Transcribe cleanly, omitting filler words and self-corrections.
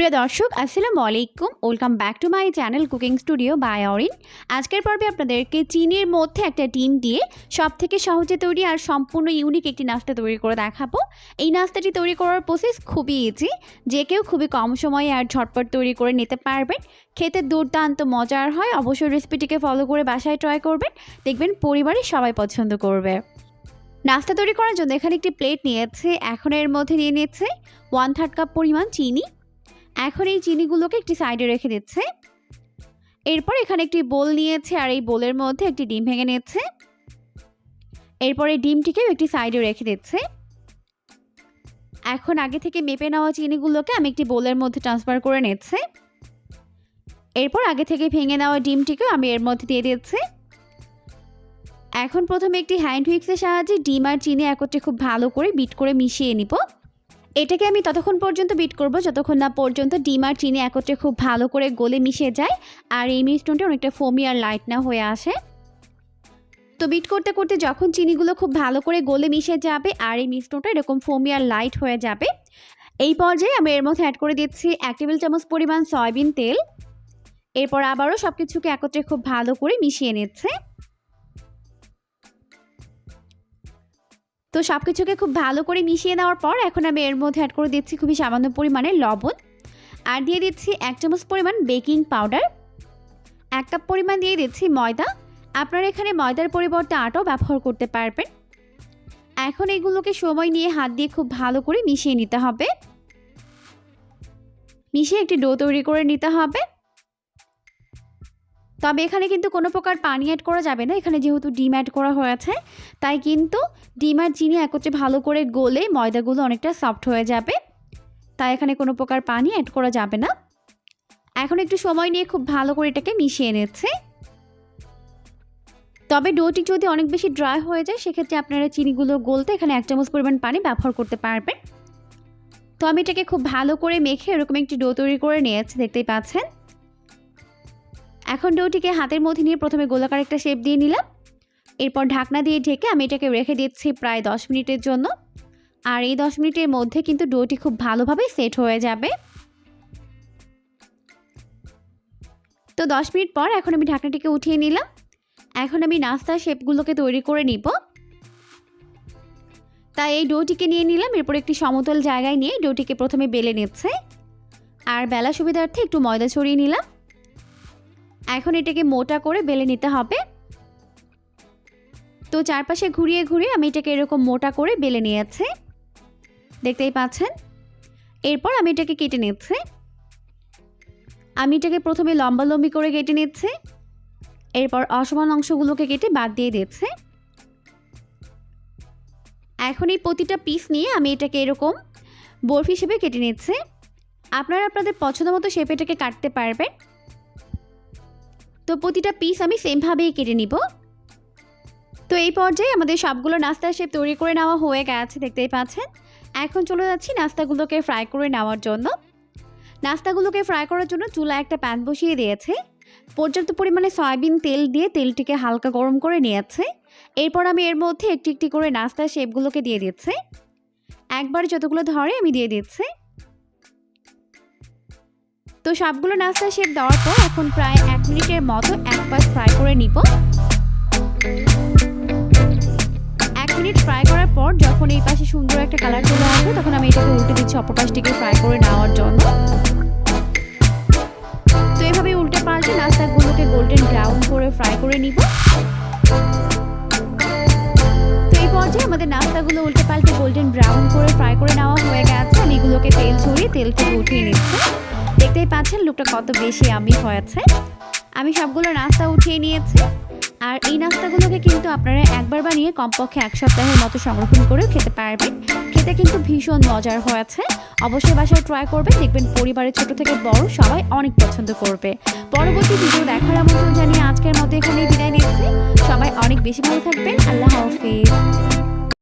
প্রিয় দর্শক আসসালামু আলাইকুম, welcome back to my channel cooking studio by Arin. আজকের পর্বে আপনাদেরকে চিনির মধ্যে একটা ডিম দিয়ে সবথেকে সহজে তৈরি আর সম্পূর্ণ ইউনিক একটি নাস্তা তৈরি করে দেখাবো। এই নাস্তাটি তৈরি করার প্রসেস খুবই ইজি, যে কেউ খুবই কম সময়ে আর ঝটপট তৈরি করে নিতে পারবেন। খেতে দুর্দান্ত মজার হয়। অবশ্যই রেসিপিটিকে ফলো করে বাসায় ট্রাই করবেন, দেখবেন পরিবারের সবাই পছন্দ করবে। নাস্তা তৈরি করার জন্য এখানে একটি প্লেট নিয়েছে। এখন এর মধ্যে নিয়ে নিচ্ছে 1/3 কাপ পরিমাণ চিনি। এখন এই চিনিগুলোকে একটি সাইডে রেখে দিচ্ছে। এরপর এখানে একটি বোল নিয়েছে আর এই বোলের মধ্যে একটি ডিম ভেঙে নিচ্ছে। এরপর এই ডিমটিকেও একটি সাইডে রেখে দিচ্ছে। এখন আগে থেকে মেপে নেওয়া চিনিগুলোকে আমি একটি বোলের মধ্যে ট্রান্সফার করে নিচ্ছে। এরপর আগে থেকে ভেঙে নেওয়া ডিমটিকেও আমি এর মধ্যে দিয়ে দিচ্ছি। এখন প্রথমে একটি হ্যান্ড হুইক্সের সাহায্যে ডিম আর চিনি একত্রে খুব ভালো করে বিট করে মিশিয়ে নিব। এটাকে আমি ততক্ষণ পর্যন্ত বিট করব যতক্ষণ না পর্যন্ত ডিম আর চিনি একত্রে খুব ভালো করে গলে মিশে যায় আর এই মিশ্রণটা অনেকটা ফোমি আর লাইট না হয়ে আসে। তো বিট করতে করতে যখন চিনিগুলো খুব ভালো করে গলে মিশে যাবে আর এই মিশ্রণটা এরকম ফোমি আর লাইট হয়ে যাবে, এই পর্যায়ে আমি এর মধ্যে অ্যাড করে দিচ্ছি 1 টেবিল চামচ পরিমাণ সয়াবিন তেল। এরপর আবারও সব কিছুকে একত্রে খুব ভালো করে মিশিয়ে নিচ্ছে। তো সব কিছুকে খুব ভালো করে মিশিয়ে নেওয়ার পর এখন আমি এর মধ্যে অ্যাড করে দিচ্ছি খুবই সামান্য পরিমাণে লবণ আর দিয়ে দিচ্ছি 1 চামচ পরিমাণ বেকিং পাউডার। 1 কাপ পরিমাণ দিয়ে দিচ্ছি ময়দা। আপনারা এখানে ময়দার পরিবর্তে আটাও ব্যবহার করতে পারবেন। এখন এগুলোকে সময় নিয়ে হাত দিয়ে খুব ভালো করে মিশিয়ে নিতে হবে। মিশিয়ে একটি ডো তৈরি করে নিতে হবে। তবে এখানে কিন্তু কোনো প্রকার পানি অ্যাড করা যাবে না। এখানে যেহেতু ডিম অ্যাড করা হয়েছে তাই কিন্তু ডিম আর চিনি একত্রে ভালো করে গলে ময়দাগুলো অনেকটা সফট হয়ে যাবে, তাই এখানে কোনো প্রকার পানি অ্যাড করা যাবে না। এখন একটু সময় নিয়ে খুব ভালো করে এটাকে মিশিয়ে নিচ্ছে। তবে ডোটি যদি অনেক বেশি ড্রাই হয়ে যায় সেক্ষেত্রে আপনারা চিনিগুলো গলতে এখানে 1 চামচ পরিমাণ পানি ব্যবহার করতে পারবেন। তো আমি এটাকে খুব ভালো করে মেখে এরকম একটি ডো তৈরি করে নিয়েছি, দেখতেই পাচ্ছেন। এখন ডোটিকে হাতের মধ্যে নিয়ে প্রথমে গোলাকার একটা শেপ দিয়ে নিলাম। এরপর ঢাকনা দিয়ে ঢেকে আমি এটাকে রেখে দিচ্ছি প্রায় 10 মিনিটের জন্য। আর এই 10 মিনিটের মধ্যে কিন্তু ডোটি খুব ভালোভাবে সেট হয়ে যাবে। তো 10 মিনিট পর এখন আমি ঢাকনাটিকে উঠিয়ে নিলাম। এখন আমি নাস্তার শেপগুলোকে তৈরি করে নিব। তাই এই ডোটিকে নিয়ে নিলাম। এরপর একটি সমতল জায়গায় নিয়ে ডোটিকে প্রথমে বেলে নিচ্ছে আর বেলা সুবিধার্থে একটু ময়দা ছড়িয়ে নিলাম। এখন এটাকে মোটা করে বেলে নিতে হবে। তো চারপাশে ঘুরিয়ে ঘুরিয়ে আমি এটাকে এরকম মোটা করে বেলে নিয়েছি, দেখতেই পাচ্ছেন। এরপর আমি এটাকে কেটে নিচ্ছি। আমি এটাকে প্রথমে লম্বালম্বি করে কেটে নিচ্ছি। এরপর অসমান অংশগুলোকে কেটে বাদ দিয়ে দিচ্ছি। এখন এই প্রতিটা পিস নিয়ে আমি এটাকে এরকম বরফি শেপে কেটে নিচ্ছি। আপনারা আপনাদের পছন্দ মতো শেপে এটাকে কাটতে পারবেন। তো প্রতিটা পিস আমি সেমভাবেই কেটে নিব। তো এই পর্যায়ে আমাদের সবগুলো নাস্তার শেপ তৈরি করে নেওয়া হয়ে গেছে, দেখতেই পাচ্ছেন। এখন চলে যাচ্ছি নাস্তাগুলোকে ফ্রাই করে নেওয়ার জন্য। নাস্তাগুলোকে ফ্রাই করার জন্য চুলায় একটা প্যান বসিয়ে দিয়েছে। পর্যাপ্ত পরিমাণে সয়াবিন তেল দিয়ে তেলটিকে হালকা গরম করে নিয়েছে। এরপর আমি এর মধ্যে একটি একটি করে নাস্তার শেপগুলোকে দিয়ে দিচ্ছি। একবারে যতগুলো ধরে আমি দিয়ে দিচ্ছি। তো সবগুলো নাস্তার শেপ দেওয়ার পর এখন প্রায় 1 মিনিটের মতো এক পাশ ফ্রাই করে নিব। 1 মিনিট ফ্রাই করার পর যখন এই পাশে সুন্দর একটা কালার চলে আসবে তখন আমি এটাকে উল্টে দিচ্ছি অপর পাশটিকে ফ্রাই করে নেওয়ার জন্য। তো এভাবে উল্টে পাল্টে নাস্তাগুলোকে গোল্ডেন ব্রাউন করে ফ্রাই করে নিব। তো এই পর্যায়ে আমাদের নাস্তাগুলো উল্টে পাল্টে গোল্ডেন ব্রাউন করে ফ্রাই করে নেওয়া হয়ে গেছে। আমি এগুলোকে তেল ছড়িয়ে তেল থেকে উঠিয়ে নিচ্ছি। দেখতেই পাচ্ছেন লুকটা কত বেশি ইয়াম্মি হয়েছে। আমি সবগুলো নাস্তা উঠিয়ে নিয়েছি। আর এই নাস্তাগুলোকে কিন্তু আপনারা একবার বানিয়ে কমপক্ষে 1 সপ্তাহের মতো সংরক্ষণ করেও খেতে পারবেন। খেতে কিন্তু ভীষণ মজার হয়েছে। অবশ্যই বাসায় ট্রাই করবেন, দেখবেন পরিবারের ছোট থেকে বড় সবাই অনেক পছন্দ করবে। পরবর্তী ভিডিও দেখার আমন্ত্রণ জানিয়ে আজকের মতো এখানেই বিদায় নিচ্ছি। সবাই অনেক বেশি ভালো থাকবেন। আল্লাহ হাফেজ।